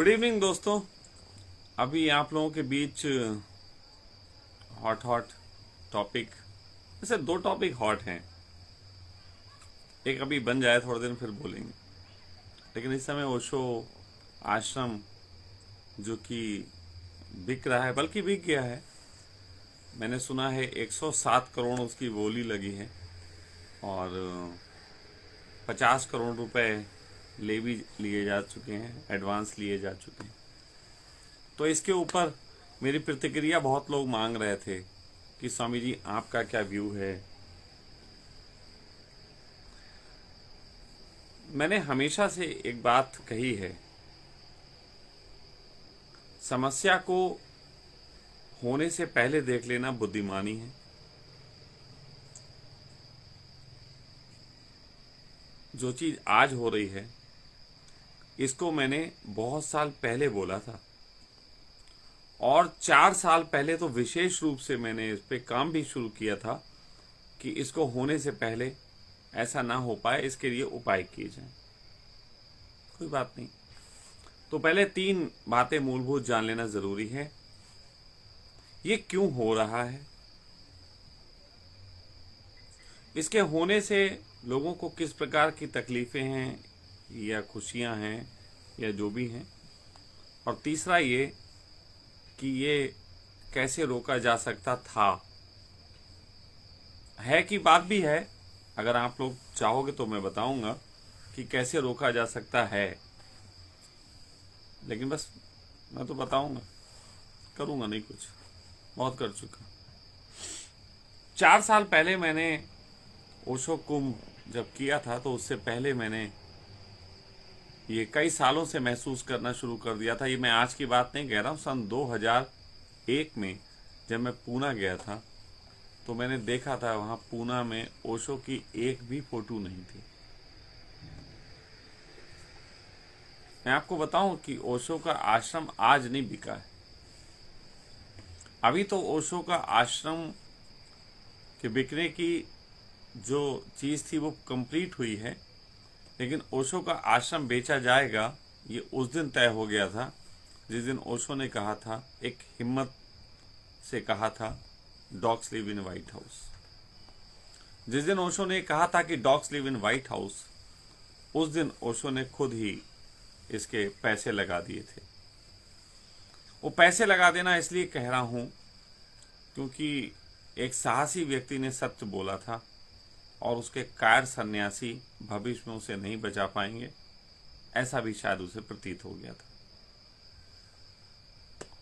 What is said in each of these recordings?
Good evening दोस्तों। अभी आप लोगों के बीच हॉट टॉपिक, वैसे दो टॉपिक हॉट हैं। एक अभी बन जाए थोड़े दिन फिर बोलेंगे, लेकिन इस समय ओशो आश्रम जो कि बिक रहा है, बल्कि बिक गया है। मैंने सुना है 107 करोड़ उसकी बोली लगी है और 50 करोड़ रुपए ले भी लिए जा चुके हैं, एडवांस लिए जा चुके हैं। तो इसके ऊपर मेरी प्रतिक्रिया बहुत लोग मांग रहे थे कि स्वामी जी आपका क्या व्यू है। मैंने हमेशा से एक बात कही है, समस्या को होने से पहले देख लेना बुद्धिमानी है। जो चीज आज हो रही है इसको मैंने बहुत साल पहले बोला था, और 4 साल पहले तो विशेष रूप से मैंने इस पे काम भी शुरू किया था कि इसको होने से पहले ऐसा ना हो पाए, इसके लिए उपाय किए जाएं। कोई बात नहीं, तो पहले 3 बातें मूलभूत जान लेना जरूरी है। ये क्यों हो रहा है, इसके होने से लोगों को किस प्रकार की तकलीफें हैं या खुशियां हैं या जो भी हैं, और तीसरा ये कि ये कैसे रोका जा सकता था। है कि बात भी है, अगर आप लोग चाहोगे तो मैं बताऊंगा कि कैसे रोका जा सकता है, लेकिन बस मैं तो बताऊंगा, करूंगा नहीं कुछ, बहुत कर चुका। 4 साल पहले मैंने ओशो कुंभ जब किया था, तो उससे पहले मैंने ये कई सालों से महसूस करना शुरू कर दिया था। ये मैं आज की बात नहीं कह रहा हूँ। सन 2001 में जब मैं पूना गया था तो मैंने देखा था वहां पूना में ओशो की एक भी फोटो नहीं थी। मैं आपको बताऊं कि ओशो का आश्रम आज नहीं बिका है। अभी तो ओशो का आश्रम के बिकने की जो चीज थी वो कंप्लीट हुई है, लेकिन ओशो का आश्रम बेचा जाएगा ये उस दिन तय हो गया था जिस दिन ओशो ने कहा था, एक हिम्मत से कहा था, dogs live in White house. जिस दिन ओशो ने कहा था कि dogs live in White house, उस दिन ओशो ने खुद ही इसके पैसे लगा दिए थे। वो पैसे लगा देना इसलिए कह रहा हूं क्योंकि एक साहसी व्यक्ति ने सत्य बोला था और उसके कायर सन्यासी भविष्य में उसे नहीं बचा पाएंगे, ऐसा भी शायद उसे प्रतीत हो गया था।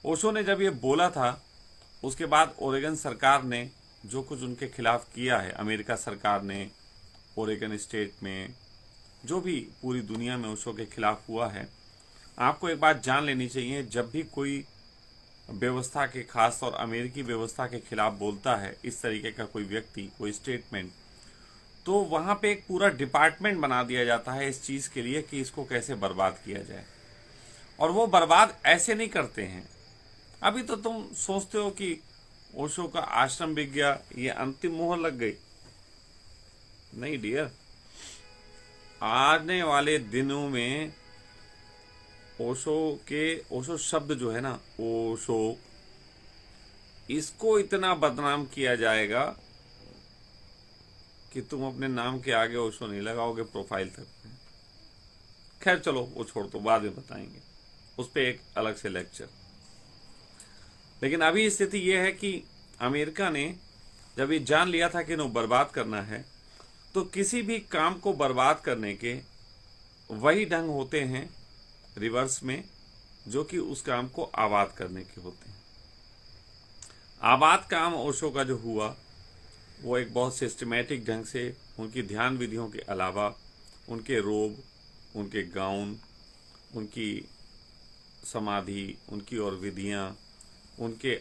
ओशो ने जब ये बोला था, उसके बाद ओरेगन सरकार ने जो कुछ उनके खिलाफ किया है, अमेरिका सरकार ने ओरेगन स्टेट में जो भी पूरी दुनिया में ओशो के खिलाफ हुआ है, आपको एक बात जान लेनी चाहिए, जब भी कोई व्यवस्था के, खास और अमेरिकी व्यवस्था के खिलाफ बोलता है इस तरीके का कोई व्यक्ति, कोई स्टेटमेंट, तो वहां पे एक पूरा डिपार्टमेंट बना दिया जाता है इस चीज के लिए कि इसको कैसे बर्बाद किया जाए। और वो बर्बाद ऐसे नहीं करते हैं। अभी तो तुम सोचते हो कि ओशो का आश्रम बिक गया, ये अंतिम मोहर लग गई। नहीं डियर, आने वाले दिनों में ओशो शब्द जो है ना, ओशो, इसको इतना बदनाम किया जाएगा कि तुम अपने नाम के आगे ओशो नहीं लगाओगे प्रोफाइल तक। खैर चलो वो छोड़ दो, बाद में बताएंगे, उस पर एक अलग से लेक्चर। लेकिन अभी स्थिति यह है कि अमेरिका ने जब ये जान लिया था कि इन्हें बर्बाद करना है, तो किसी भी काम को बर्बाद करने के वही ढंग होते हैं रिवर्स में जो कि उस काम को आबाद करने के होते हैं। आबाद काम ओशो का जो हुआ वो एक बहुत सिस्टमैटिक ढंग से, उनकी ध्यान विधियों के अलावा उनके रोब, उनके गाउन, उनकी समाधि, उनकी और विधियां, उनके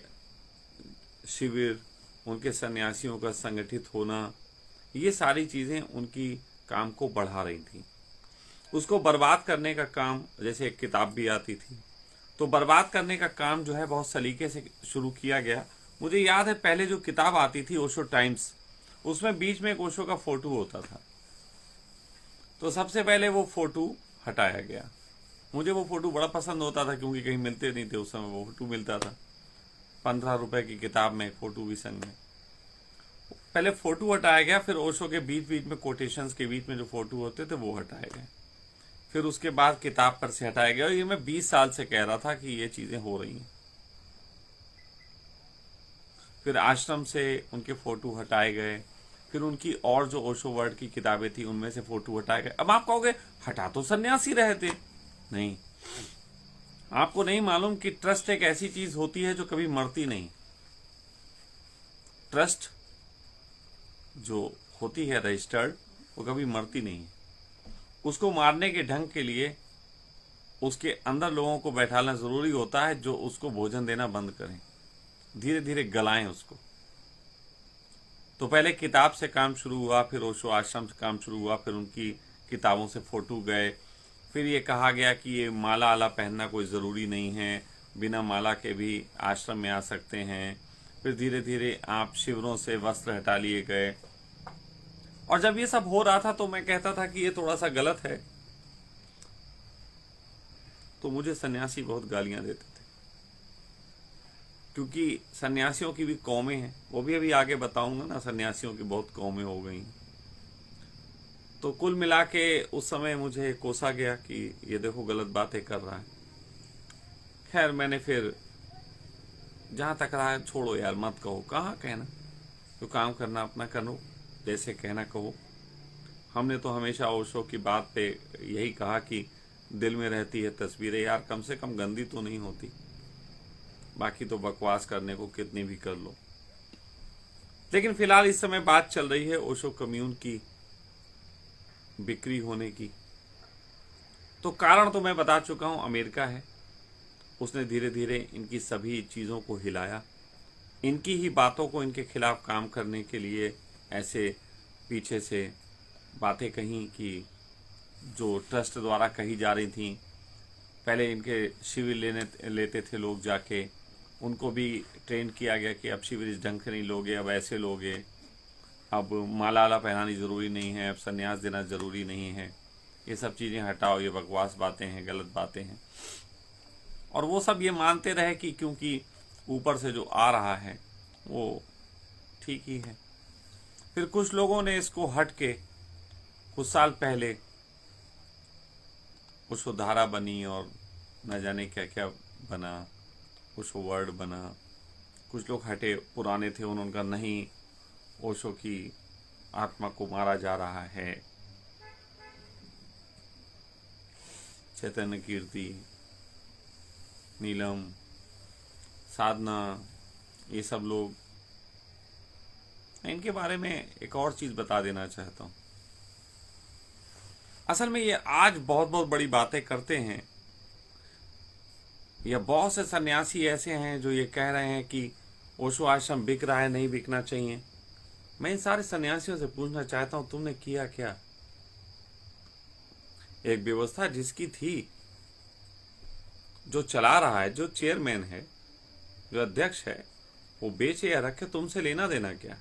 शिविर, उनके सन्यासियों का संगठित होना, ये सारी चीजें उनकी काम को बढ़ा रही थी। उसको बर्बाद करने का काम, जैसे एक किताब भी आती थी, तो बर्बाद करने का काम जो है बहुत सलीके से शुरू किया गया। मुझे याद है पहले जो किताब आती थी ओशो टाइम्स, उसमें बीच में एक ओशो का फोटो होता था, तो सबसे पहले वो फोटो हटाया गया। मुझे वो फोटो बड़ा पसंद होता था क्योंकि कहीं मिलते नहीं थे उस समय, वो फोटो मिलता था 15 रुपए की किताब में, फोटो भी संग में। पहले फोटो हटाया गया, फिर ओशो के बीच बीच में कोटेशंस के बीच में जो फोटो होते थे वो हटाए गए, फिर उसके बाद किताब पर से हटाया गया। और ये मैं 20 साल से कह रहा था कि ये चीजें हो रही हैं। फिर आश्रम से उनके फोटो हटाए गए, फिर उनकी और जो ओशो वर्ड की किताबें थी उनमें से फोटो हटाए गए। अब आप कहोगे हटा तो सन्यासी रहे थे। नहीं, आपको नहीं मालूम कि ट्रस्ट एक ऐसी चीज होती है जो कभी मरती नहीं। ट्रस्ट जो होती है रजिस्टर्ड, वो कभी मरती नहीं। उसको मारने के ढंग के लिए उसके अंदर लोगों को बैठाना जरूरी होता है जो उसको भोजन देना बंद करें, धीरे धीरे गलाएं उसको। तो पहले किताब से काम शुरू हुआ, फिर ओशो आश्रम से काम शुरू हुआ, फिर उनकी किताबों से फोटो गए, फिर ये कहा गया कि ये माला आला पहनना कोई ज़रूरी नहीं है, बिना माला के भी आश्रम में आ सकते हैं। फिर धीरे धीरे आप शिविरों से वस्त्र हटा लिए गए। और जब ये सब हो रहा था तो मैं कहता था कि ये थोड़ा सा गलत है, तो मुझे सन्यासी बहुत गालियां देते थे, क्योंकि सन्यासियों की भी कौमें हैं, वो भी अभी आगे बताऊंगा ना, सन्यासियों की बहुत कौमें हो गई। तो कुल मिला के उस समय मुझे कोसा गया कि ये देखो गलत बातें कर रहा है। खैर मैंने फिर जहां तक रहा, छोड़ो यार, मत कहो, कहाँ कहना, तो काम करना अपना करो, जैसे कहना कहो। हमने तो हमेशा ओशो की बात पे यही कहा कि दिल में रहती है तस्वीरें, यार कम से कम गंदी तो नहीं होती, बाकी तो बकवास करने को कितनी भी कर लो। लेकिन फिलहाल इस समय बात चल रही है ओशो कम्यून की बिक्री होने की। तो कारण तो मैं बता चुका हूं, अमेरिका है, उसने धीरे धीरे इनकी सभी चीज़ों को हिलाया, इनकी ही बातों को इनके खिलाफ काम करने के लिए ऐसे पीछे से बातें कहीं कि जो ट्रस्ट द्वारा कही जा रही थी। पहले इनके शिविर लेते थे लोग जाके, उनको भी ट्रेन किया गया कि अब शिविर इस ढंग से नहीं लोगे, अब ऐसे लोगे, अब माला आला पहनानी ज़रूरी नहीं है, अब संन्यास देना ज़रूरी नहीं है, ये सब चीज़ें हटाओ, ये बकवास बातें हैं, गलत बातें हैं। और वो सब ये मानते रहे कि क्योंकि ऊपर से जो आ रहा है वो ठीक ही है। फिर कुछ लोगों ने इसको हट के कुछ साल पहले कुछ धारा बनी और न जाने क्या क्या बना, कुछ वर्ड बना। कुछ लोग हटे, पुराने थे, उन्होंने कहा नहीं, ओशो की आत्मा को मारा जा रहा है। चैतन्य कीर्ति, नीलम, साधना, ये सब लोग, इनके बारे में एक और चीज बता देना चाहता हूं। असल में ये आज बहुत बहुत बड़ी बातें करते हैं, या बहुत से सन्यासी ऐसे हैं जो ये कह रहे हैं कि ओशो आश्रम बिक रहा है, नहीं बिकना चाहिए। मैं इन सारे सन्यासियों से पूछना चाहता हूं, तुमने किया क्या? एक व्यवस्था जिसकी थी, जो चला रहा है, जो चेयरमैन है, जो अध्यक्ष है, वो बेचे या रखे, तुमसे लेना देना क्या?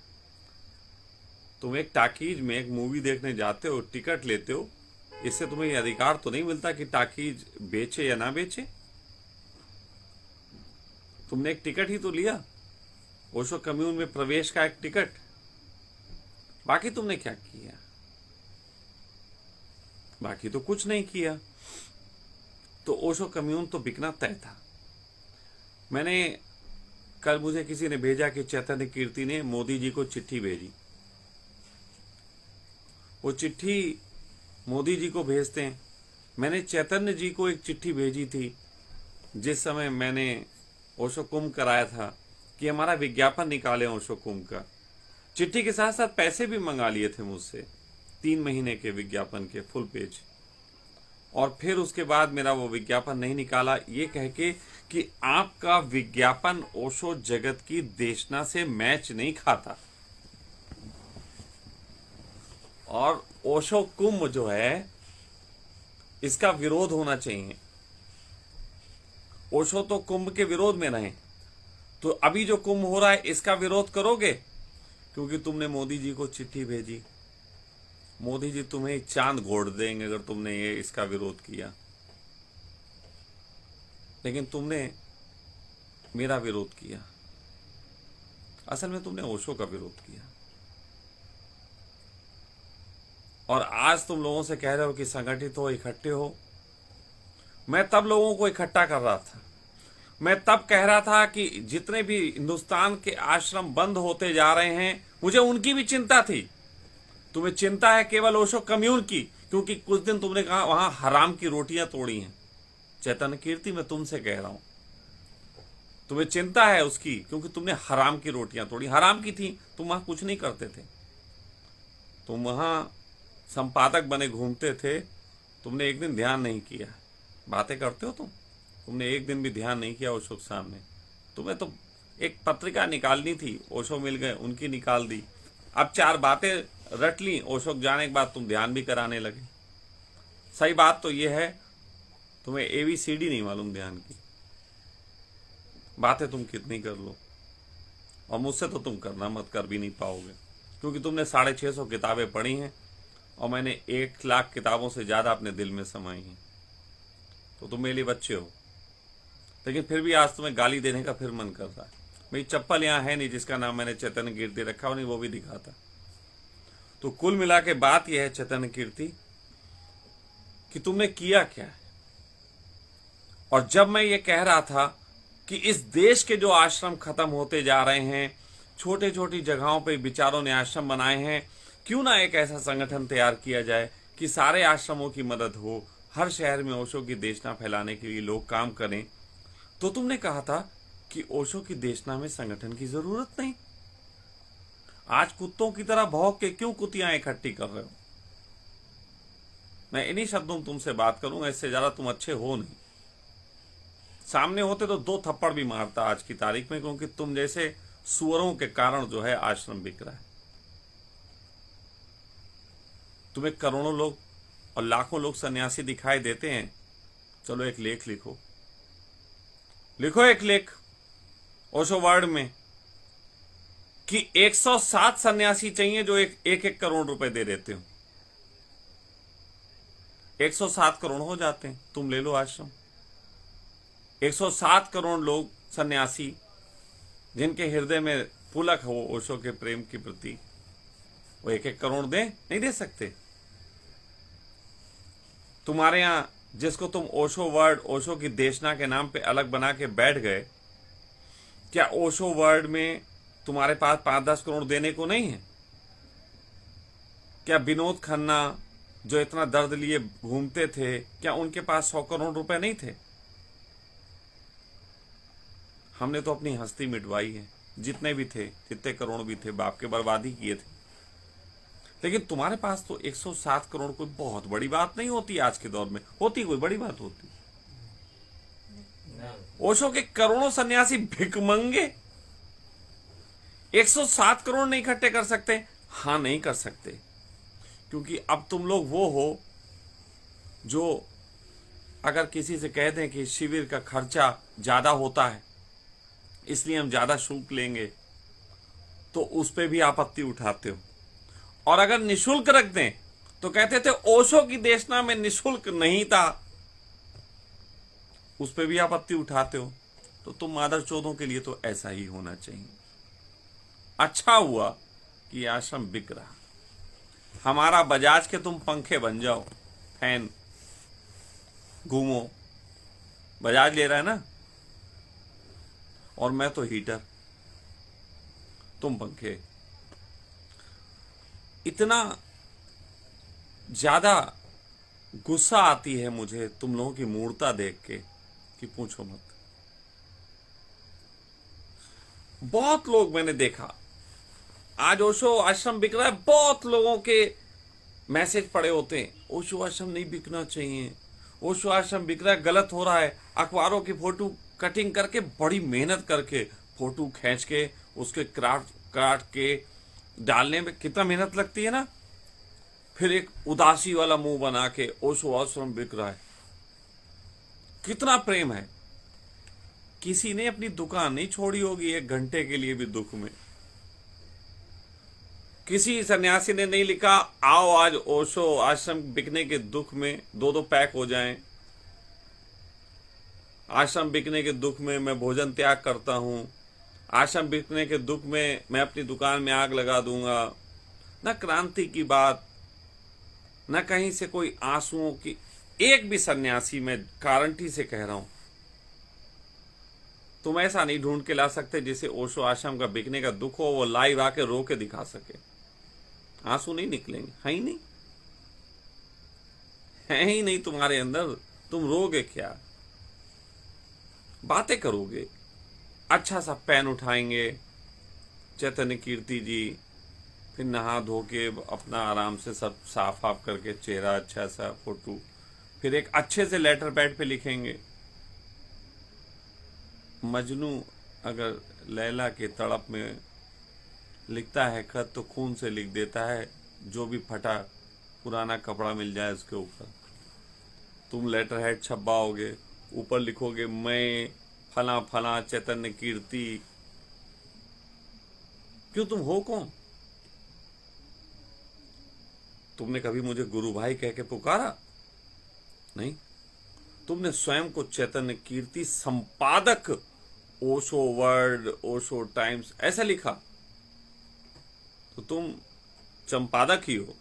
तुम एक टाकीज में एक मूवी देखने जाते हो, टिकट लेते हो, इससे तुम्हें ये अधिकार तो नहीं मिलता कि टाकीज बेचे या ना बेचे। तुमने एक टिकट ही तो लिया, ओशो कम्यून में प्रवेश का एक टिकट। बाकी तुमने क्या किया? बाकी तो कुछ नहीं किया। तो ओशो कम्यून तो बिकना तय था। मैंने कल, मुझे किसी ने भेजा कि चैतन्य कीर्ति ने मोदी जी को चिट्ठी भेजी। वो चिट्ठी मोदी जी को भेजते हैं। मैंने चैतन्य जी को एक चिट्ठी भेजी थी जिस समय मैंने ओशो कुंभ कराया था कि हमारा विज्ञापन निकालें ओशो कुंभ का। चिट्ठी के साथ साथ पैसे भी मंगा लिए थे मुझसे, 3 महीने के विज्ञापन के फुल पेज। और फिर उसके बाद मेरा वो विज्ञापन नहीं निकाला, ये कह के कि आपका विज्ञापन ओशो जगत की देशना से मैच नहीं खाता। और ओशो कुंभ जो है, इसका विरोध होना चाहिए। ओशो तो कुंभ के विरोध में रहे, तो अभी जो कुंभ हो रहा है इसका विरोध करोगे क्योंकि तुमने मोदी जी को चिट्ठी भेजी। मोदी जी तुम्हें चांद घोड़ देंगे अगर तुमने ये इसका विरोध किया। लेकिन तुमने मेरा विरोध किया। असल में तुमने ओशो का विरोध किया, और आज तुम लोगों से कह रहे हो कि संगठित हो, इकट्ठे हो। मैं तब लोगों को इकट्ठा कर रहा था। मैं तब कह रहा था कि जितने भी हिंदुस्तान के आश्रम बंद होते जा रहे हैं, मुझे उनकी भी चिंता थी। तुम्हें चिंता है केवल ओशो कम्यून की, क्योंकि कुछ दिन तुमने कहा वहां हराम की रोटियां तोड़ी हैं। चैतन्य कीर्ति, मैं तुमसे कह रहा हूं, तुम्हें चिंता है उसकी, क्योंकि तुमने हराम की रोटियां तोड़ी। हराम की थी, तुम वहां कुछ नहीं करते थे, तुम वहां संपादक बने घूमते थे। तुमने एक दिन ध्यान नहीं किया। बातें करते हो तुमने एक दिन भी ध्यान नहीं किया ओशो के सामने। तुम्हें तो एक पत्रिका निकालनी थी, ओशो मिल गए, उनकी निकाल दी। अब 4 बातें रट ली, ओशो के जाने के बाद तुम ध्यान भी कराने लगे। सही बात तो यह है, तुम्हें ABCD नहीं मालूम ध्यान की। बातें तुम कितनी कर लो, और मुझसे तो तुम करना मत, कर भी नहीं पाओगे, क्योंकि तुमने 650 किताबें पढ़ी हैं, और मैंने 1 लाख किताबों से ज्यादा अपने दिल में समाई हैं। तो तुम मेरे लिए बच्चे हो, लेकिन फिर भी आज तुम्हें गाली देने का फिर मन कर रहा है। मेरी चप्पल यहाँ है नहीं जिसका नाम मैंने चैतन्य कीर्ति रखा हो, नहीं वो भी दिखाता। तो कुल मिला के बात यह है चैतन्य कीर्ति, कि तुमने किया क्या है। और जब मैं ये कह रहा था कि इस देश के जो आश्रम खत्म होते जा रहे हैं, छोटे छोटी जगहों पे विचारों ने आश्रम बनाए हैं, क्यों ना एक ऐसा संगठन तैयार किया जाए कि सारे आश्रमों की मदद हो, हर शहर में ओशो की देशना फैलाने के लिए लोग काम करें। तो तुमने कहा था कि ओशो की देशना में संगठन की जरूरत नहीं। आज कुत्तों की तरह भौंक के क्यों कुतियां इकट्ठी कर रहे हो। मैं इन्हीं शब्दों में तुमसे बात करूंगा, इससे ज्यादा तुम अच्छे हो नहीं। सामने होते तो 2 थप्पड़ भी मारता आज की तारीख में, क्योंकि तुम जैसे सुअरों के कारण जो है आश्रम बिक रहा है। तुम्हें करोड़ों लोग और लाखों लोग सन्यासी दिखाई देते हैं। चलो एक लेख लिखो, लिखो एक लेख ओशो वर्ड में कि 107 सन्यासी चाहिए जो एक करोड़ रुपए दे देते हो। 107 करोड़ हो जाते हैं, तुम ले लो आश्रम। 107 करोड़ लोग सन्यासी जिनके हृदय में पुलक हो ओशो के प्रेम के प्रति, वो 1 करोड़ दें? नहीं दे सकते। तुम्हारे यहां जिसको तुम ओशो वर्ड, ओशो की देशना के नाम पे अलग बना के बैठ गए, क्या ओशो वर्ड में तुम्हारे पास 5-10 करोड़ देने को नहीं है? क्या विनोद खन्ना जो इतना दर्द लिए घूमते थे, क्या उनके पास 100 करोड़ रुपए नहीं थे? हमने तो अपनी हस्ती मिटवाई है, जितने भी थे, जितने करोड़ भी थे, बाप के बर्बादी किए थे। लेकिन तुम्हारे पास तो 107 करोड़ कोई बहुत बड़ी बात नहीं होती आज के दौर में। होती कोई बड़ी बात होती? ओशो के करोड़ों सन्यासी भिखमंगे 107 करोड़ नहीं इकट्ठे कर सकते? हां, नहीं कर सकते, क्योंकि अब तुम लोग वो हो जो अगर किसी से कह दें कि शिविर का खर्चा ज्यादा होता है इसलिए हम ज्यादा शुल्क लेंगे, तो उस पे भी आपत्ति उठाते हो। और अगर निशुल्क रख दें तो कहते थे ओशो की देशना में निशुल्क नहीं था, उस पे भी आपत्ति उठाते हो। तो तुम मादर चौधों के लिए तो ऐसा ही होना चाहिए। अच्छा हुआ कि आश्रम बिक रहा। हमारा बजाज के तुम पंखे बन जाओ, फैन, घूमो। बजाज ले रहा है ना, और मैं तो हीटर, तुम पंखे। इतना ज्यादा गुस्सा आती है मुझे तुम लोगों की मूर्ता देख के कि पूछो मत। बहुत लोग मैंने देखा, आज ओशो आश्रम बिक रहा है, बहुत लोगों के मैसेज पड़े होते हैं, ओशो आश्रम नहीं बिकना चाहिए, ओशो आश्रम बिक रहा है, गलत हो रहा है। अखबारों की फोटो कटिंग करके, बड़ी मेहनत करके फोटो खींच के उसके काट के डालने में कितना मेहनत लगती है ना। फिर एक उदासी वाला मुंह बना के ओशो आश्रम बिक रहा है। कितना प्रेम है। किसी ने अपनी दुकान नहीं छोड़ी होगी 1 घंटे के लिए भी दुख में। किसी सन्यासी ने नहीं लिखा आओ आज ओशो आश्रम बिकने के दुख में 2-2 पैक हो जाएं। आश्रम बिकने के दुख में मैं भोजन त्याग करता हूँ, आश्रम बिकने के दुख में मैं अपनी दुकान में आग लगा दूंगा। न क्रांति की बात, न कहीं से कोई आंसुओं की। एक भी सन्यासी, मैं गारंटी से कह रहा हूं, तुम ऐसा नहीं ढूंढ के ला सकते जिसे ओशो आश्रम का बिकने का दुख हो वो लाइव आके रो के दिखा सके। आंसू नहीं निकलेंगे, है ही नहीं, है ही नहीं तुम्हारे अंदर। तुम रोगे क्या, बातें करोगे। अच्छा सा पेन उठाएंगे चैतन्य कीर्ति जी, फिर नहा धो के अपना आराम से सब साफ आप करके चेहरा अच्छा सा फोटो, फिर एक अच्छे से लेटर पैड पे लिखेंगे। मजनू अगर लैला के तड़प में लिखता है खत तो खून से लिख देता है, जो भी फटा पुराना कपड़ा मिल जाए उसके ऊपर। तुम लेटर हेड छपवाओगे, ऊपर लिखोगे मैं फला फला चैतन्य कीर्ति। क्यों, तुम हो कौन? तुमने कभी मुझे गुरु भाई कह के पुकारा? नहीं, तुमने स्वयं को चैतन्य कीर्ति संपादक ओशो वर्ल्ड, ओशो टाइम्स ऐसा लिखा, तो तुम संपादक ही हो।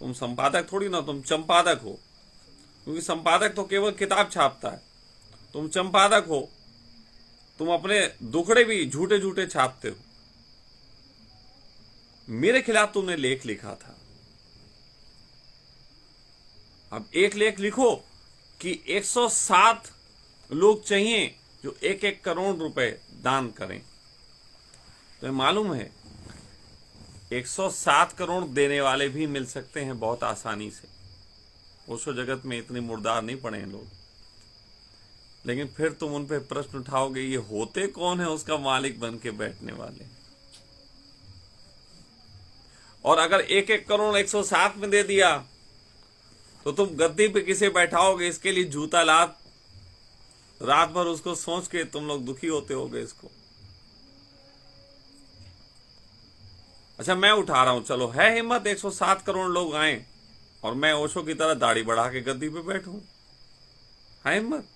तुम संपादक थोड़ी ना, तुम संपादक हो, क्योंकि संपादक तो केवल किताब छापता है। तुम संपादक हो, तुम अपने दुखड़े भी झूठे झूठे छापते हो। मेरे खिलाफ तुमने लेख लिखा था, अब एक लेख लिखो कि 107 लोग चाहिए जो 1-1 करोड़ रुपए दान करें। तो मालूम है 107 करोड़ देने वाले भी मिल सकते हैं बहुत आसानी से। ओशो जगत में इतने मुर्दार नहीं पड़े हैं लोग। लेकिन फिर तुम उन पे प्रश्न उठाओगे, ये होते कौन है उसका मालिक बन के बैठने वाले। और अगर 1-1 करोड़ 107 में दे दिया तो तुम गद्दी पे किसे बैठाओगे, इसके लिए जूता लात रात भर उसको सोच के तुम लोग दुखी होते होगे इसको। अच्छा, मैं उठा रहा हूं, चलो है हिम्मत 107 करोड़ लोग आए और मैं ओशो की तरह दाढ़ी बढ़ा के गद्दी पे बैठूं, है हिम्मत?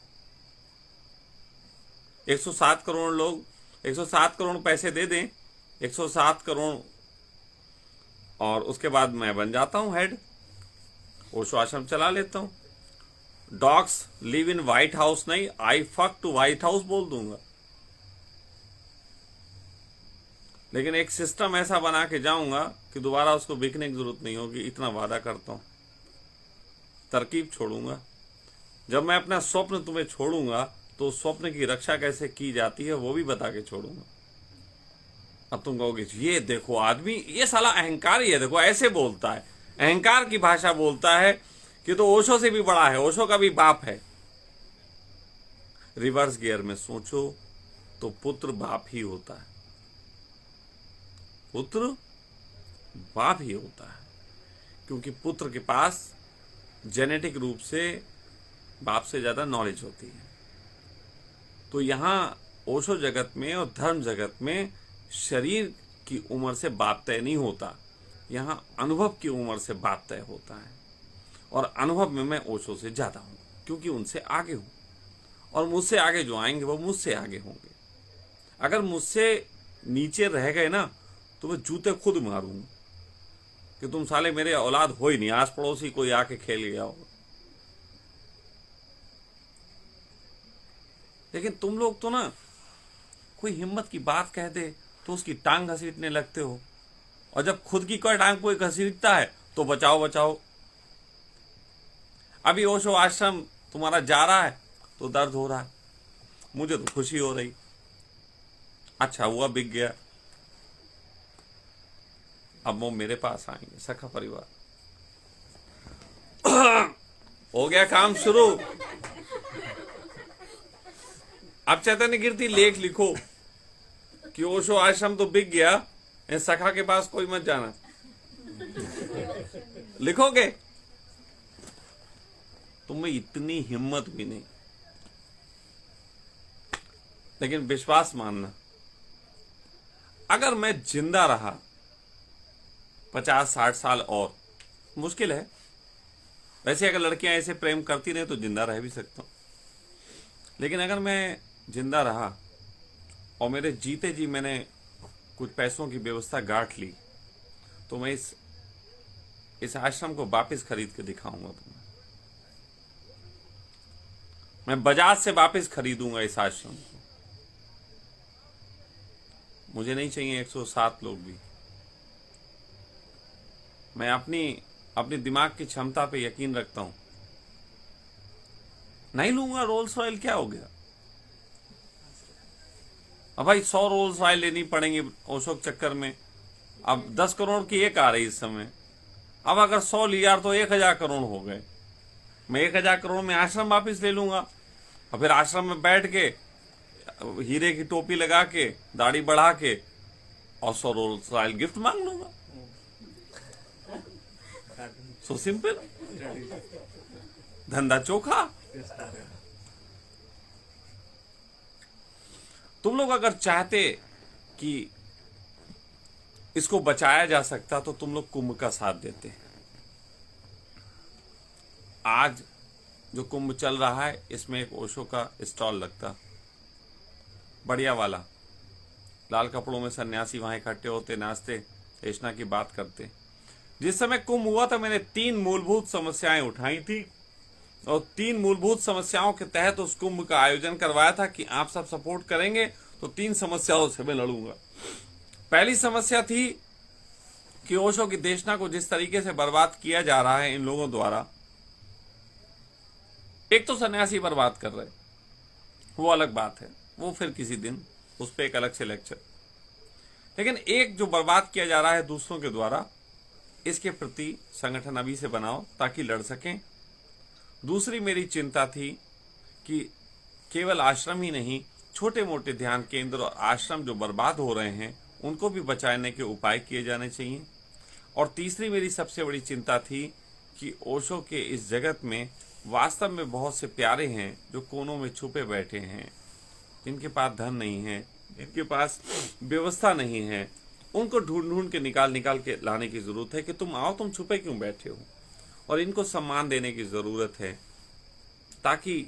107 करोड़ लोग 107 करोड़ पैसे दे दें, 107 करोड़, और उसके बाद मैं बन जाता हूं हेड, ओशो आश्रम चला लेता हूं। Dogs live in White House नहीं, I fuck to White House बोल दूंगा। लेकिन एक सिस्टम ऐसा बना के जाऊंगा कि दोबारा उसको बिकने की जरूरत नहीं होगी, इतना वादा करता हूं। तरकीब छोड़ूंगा। जब मैं अपना स्वप्न तुम्हें छोड़ूंगा तो स्वप्न की रक्षा कैसे की जाती है वो भी बता के छोड़ूंगा। अब तुम कहोगे ये देखो आदमी, ये साला अहंकार ही है, देखो ऐसे बोलता है, अहंकार की भाषा बोलता है कि तो ओशो से भी बड़ा है, ओशो का भी बाप है। रिवर्स गियर में सोचो तो पुत्र बाप ही होता है, पुत्र बाप ही होता है, क्योंकि पुत्र के पास जेनेटिक रूप से बाप से ज्यादा नॉलेज होती है। तो यहां ओशो जगत में और धर्म जगत में शरीर की उम्र से बाप तय नहीं होता, यहां अनुभव की उम्र से बाप तय होता है। और अनुभव में मैं ओशो से ज्यादा हूं, क्योंकि उनसे आगे हूं, और मुझसे आगे जो आएंगे वो मुझसे आगे होंगे। अगर मुझसे नीचे रह गए ना तो मैं जूते खुद मारूंगा कि तुम साले मेरे औलाद हो ही नहीं, आस पड़ोसी कोई आके खेल गया होगा। लेकिन तुम लोग तो ना, कोई हिम्मत की बात कह दे तो उसकी टांग घसीटने लगते हो, और जब खुद की कोई टांग कोई घसीटता है तो बचाओ बचाओ। अभी ओशो आश्रम तुम्हारा जा रहा है तो दर्द हो रहा है, मुझे तो खुशी हो रही। अच्छा हुआ बिक गया, अब वो मेरे पास आएंगे, सखा परिवार। हो गया काम शुरू। अब चैतन्य कीर्ति लेख लिखो कि ओशो आश्रम तो बिक गया, सखा के पास कोई मत जाना। लिखोगे? तुम्हें इतनी हिम्मत भी नहीं। लेकिन विश्वास मानना, अगर मैं जिंदा रहा 50-60 साल और, मुश्किल है, वैसे अगर लड़कियां ऐसे प्रेम करती रहे तो जिंदा रह भी सकता हूं, लेकिन अगर मैं जिंदा रहा और मेरे जीते जी मैंने कुछ पैसों की व्यवस्था गांठ ली, तो मैं इस आश्रम को वापस खरीद के दिखाऊंगा तुम्हें। मैं बाजार से वापस खरीदूंगा इस आश्रम को। मुझे नहीं चाहिए 107 लोग भी। मैं अपनी दिमाग की क्षमता पे यकीन रखता हूं। नहीं लूंगा रोल्स रॉयल, क्या हो गया? अब भाई 100 रोल्स रॉयल लेनी पड़ेंगी ओशो के चक्कर में। अब 10 करोड़ की एक आ रही इस समय। अब अगर 100 लिया तो 1000 करोड़ हो गए। मैं 1000 करोड़ में आश्रम वापिस ले लूंगा और फिर आश्रम में बैठ के हीरे की टोपी लगा के दाढ़ी बढ़ा के और 100 रोल्स रॉयल गिफ्ट मांग लूंगा। सो सिंपल, धंधा चोखा। तुम लोग अगर चाहते कि इसको बचाया जा सकता तो तुम लोग कुंभ का साथ देते। आज जो कुंभ चल रहा है इसमें एक ओशो का स्टॉल लगता, बढ़िया वाला। लाल कपड़ों में सन्यासी वहां इकट्ठे होते, नाचते, देशना की बात करते। जिस समय कुंभ हुआ था मैंने 3 मूलभूत समस्याएं उठाई थी और 3 मूलभूत समस्याओं के तहत उस कुंभ का आयोजन करवाया था कि आप सब सपोर्ट करेंगे तो 3 समस्याओं से मैं लड़ूंगा। पहली समस्या थी कि ओशो की देशना को जिस तरीके से बर्बाद किया जा रहा है इन लोगों द्वारा, एक तो सन्यासी बर्बाद कर रहे, वो अलग बात है, वो फिर किसी दिन उस पर एक अलग से लेक्चर। लेकिन एक जो बर्बाद किया जा रहा है दूसरों के द्वारा, इसके प्रति संगठन अभी से बनाओ ताकि लड़ सकें। दूसरी मेरी चिंता थी कि केवल आश्रम ही नहीं, छोटे मोटे ध्यान केंद्र और आश्रम जो बर्बाद हो रहे हैं उनको भी बचाने के उपाय किए जाने चाहिए। और तीसरी मेरी सबसे बड़ी चिंता थी कि ओशो के इस जगत में वास्तव में बहुत से प्यारे हैं जो कोनों में छुपे बैठे हैं, जिनके पास धन नहीं है, जिनके पास व्यवस्था नहीं है। उनको ढूंढ ढूंढ के निकाल के लाने की जरूरत है कि तुम आओ, तुम छुपे क्यों बैठे हो। और इनको सम्मान देने की जरूरत है ताकि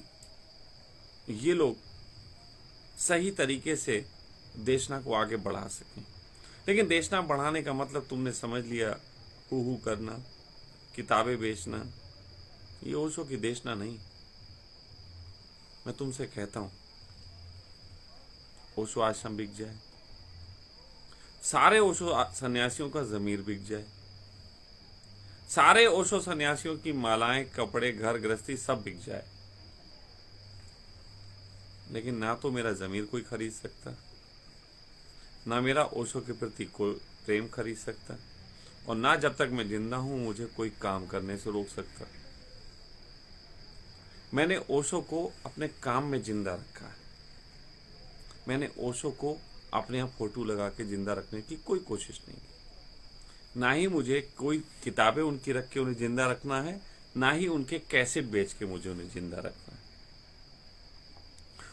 ये लोग सही तरीके से देशना को आगे बढ़ा सकें। लेकिन देशना बढ़ाने का मतलब तुमने समझ लिया, हु करना, किताबें बेचना। ये ओशो की देशना नहीं। मैं तुमसे कहता हूं ओशो आश्रम बिक जाए, सारे ओशो सन्यासियों का जमीर बिक जाए, सारे ओशो सन्यासियों की मालाएं, कपड़े, घर गृहस्थी सब बिक जाए, लेकिन ना तो मेरा जमीर कोई खरीद सकता, ना मेरा ओशो के प्रति कोई प्रेम खरीद सकता, और ना जब तक मैं जिंदा हूं मुझे कोई काम करने से रोक सकता। मैंने ओशो को अपने काम में जिंदा रखा है। मैंने ओशो को अपने यहाँ फोटो लगा के जिंदा रखने की कोई कोशिश नहीं की। ना ही मुझे कोई किताबें उनकी रख के उन्हें जिंदा रखना है, ना ही उनके कैसेट बेच के मुझे उन्हें जिंदा रखना है।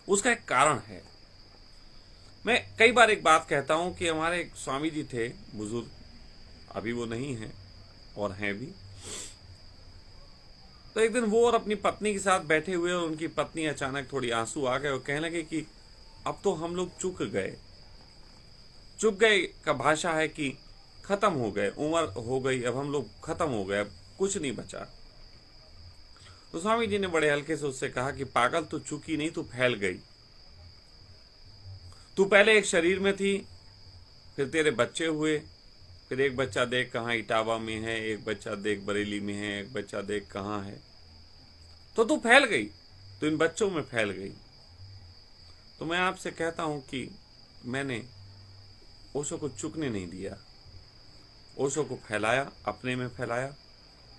उसका एक कारण है। मैं कई बार एक बात कहता हूं कि हमारे एक स्वामी जी थे बुजुर्ग, अभी वो नहीं हैं और हैं भी। तो एक दिन वो और अपनी पत्नी के साथ बैठे हुए और उनकी पत्नी अचानक थोड़ी आंसू आ गए और कहने लगे कि अब तो हम लोग चूक गए। चूक गए का भाषा है कि खत्म हो गए, उम्र हो गई, अब हम लोग खत्म हो गए, अब कुछ नहीं बचा। तो स्वामी जी ने बड़े हल्के से उससे कहा कि पागल, तू चूकी नहीं, तू फैल गई। तू पहले एक शरीर में थी, फिर तेरे बच्चे हुए, फिर एक बच्चा देख कहाँ इटावा में है, एक बच्चा देख बरेली में है, एक बच्चा देख कहाँ है। तो तू फैल गई, तो इन बच्चों में फैल गई। तो मैं आपसे कहता हूं कि मैंने ओशो को चुकने नहीं दिया, ओशो को फैलाया, अपने में फैलाया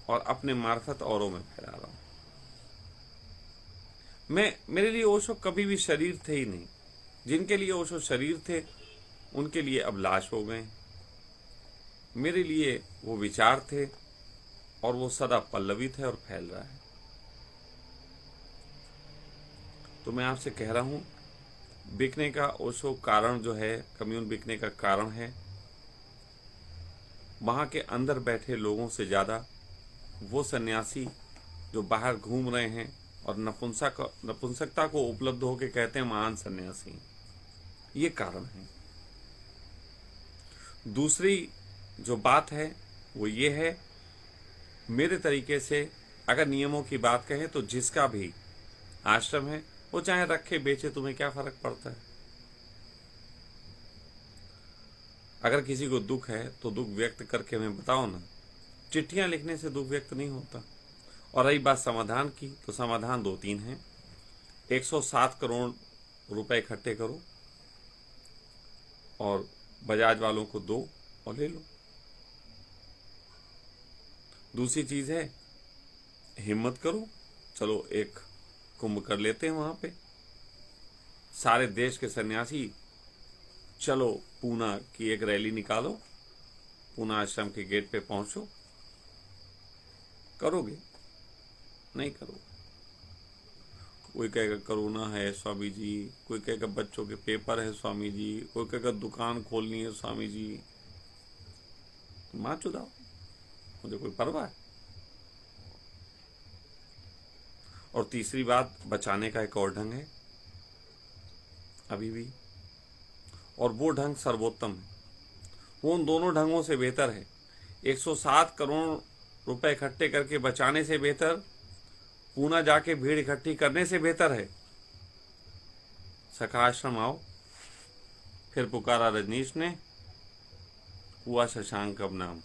और अपने मार्फत औरों में फैला रहा हूं। मेरे लिए ओशो कभी भी शरीर थे ही नहीं। जिनके लिए ओशो शरीर थे उनके लिए अब लाश हो गए। मेरे लिए वो विचार थे और वो सदा पल्लवित है और फैल रहा है। तो मैं आपसे कह रहा हूं, बिकने का ओशो कारण जो है, कम्यून बिकने का कारण है वहां के अंदर बैठे लोगों से ज्यादा वो सन्यासी जो बाहर घूम रहे हैं और नपुंसकता को उपलब्ध होके कहते हैं महान सन्यासी, ये कारण है। दूसरी जो बात है वो ये है, मेरे तरीके से अगर नियमों की बात कहें तो जिसका भी आश्रम है वो चाहे रखे बेचे, तुम्हें क्या फर्क पड़ता है। अगर किसी को दुख है तो दुख व्यक्त करके हमें बताओ ना, चिट्ठियां लिखने से दुख व्यक्त नहीं होता। और रही बात समाधान की, तो समाधान 2-3 है। 107 करोड़ रुपए इकट्ठे करो और बजाज वालों को दो और ले लो। दूसरी चीज है, हिम्मत करो, चलो एक कुंभ कर लेते हैं वहां पे, सारे देश के सन्यासी चलो पूना की एक रैली निकालो, पूना आश्रम के गेट पे पहुंचो। करोगे? नहीं करोगे। कोई कहेगा कोरोना है स्वामी जी, कोई कहेगा बच्चों के पेपर है स्वामी जी, कोई कहेगा दुकान खोलनी है स्वामी जी। मां चुदाओ, मुझे कोई परवाह है। और तीसरी बात, बचाने का एक और ढंग है अभी भी, और वो ढंग सर्वोत्तम है। वो उन दोनों ढंगों से बेहतर है। 107 करोड़ रुपए इकट्ठे करके बचाने से बेहतर, पूना जाके भीड़ इकट्ठी करने से बेहतर है। सखा आश्रम आओ। फिर पुकारा रजनीश ने, हुआ शशांक अब नाम।